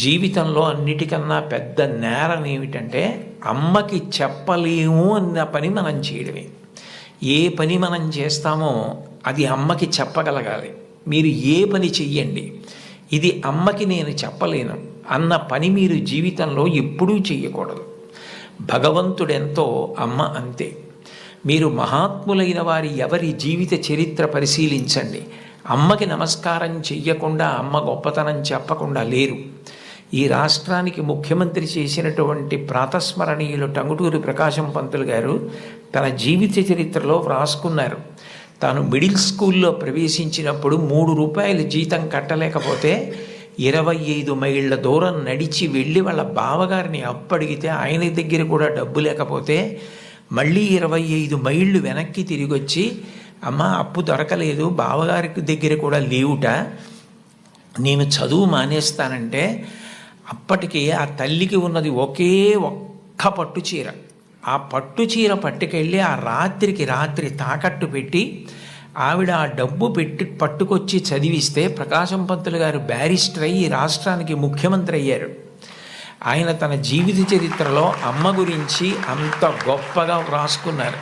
జీవితంలో అన్నిటికన్నా పెద్ద నేరం ఏమిటంటే అమ్మకి చెప్పలేము అన్న పని మనం చేయడమే. ఏ పని మనం చేస్తామో అది అమ్మకి చెప్పగలగాలి. మీరు ఏ పని చెయ్యండి, ఇది అమ్మకి నేను చెప్పలేను అన్న పని మీరు జీవితంలో ఎప్పుడూ చెయ్యకూడదు. భగవంతుడెంతో అమ్మ అంతే. మీరు మహాత్ములైన వారి ఎవరి జీవిత చరిత్ర పరిశీలించండి. అమ్మకి నమస్కారం చెయ్యకుండా, అమ్మ గొప్పతనం చెప్పకుండా లేరు. ఈ రాష్ట్రానికి ముఖ్యమంత్రి చేసినటువంటి ప్రాతస్మరణీయులు టంగుటూరి ప్రకాశం పంతులు గారు తన జీవిత చరిత్రలో వ్రాసుకున్నారు. తాను మిడిల్ స్కూల్లో ప్రవేశించినప్పుడు 3 రూపాయలు జీతం కట్టలేకపోతే 25 మైళ్ళ దూరం నడిచి వెళ్ళి వాళ్ళ బావగారిని అప్పడిగితే ఆయన దగ్గర కూడా డబ్బు లేకపోతే మళ్ళీ 25 మైళ్ళు వెనక్కి తిరిగి వచ్చి, అమ్మ అప్పు దొరకలేదు, బావగారికి దగ్గర కూడా లేవుట, నేను చదువు మానేస్తానంటే అప్పటికి ఆ తల్లికి ఉన్నది ఒక్క పట్టు చీర. ఆ పట్టు చీర పట్టుకెళ్ళి ఆ రాత్రికి రాత్రి తాకట్టు పెట్టి ఆవిడ ఆ డబ్బు పట్టుకొచ్చి చదివిస్తే ప్రకాశం పంతులు గారు బ్యారిస్టర్ అయ్యి రాష్ట్రానికి ముఖ్యమంత్రి అయ్యారు. ఆయన తన జీవిత చరిత్రలో అమ్మ గురించి అంత గొప్పగా వ్రాసుకున్నారు.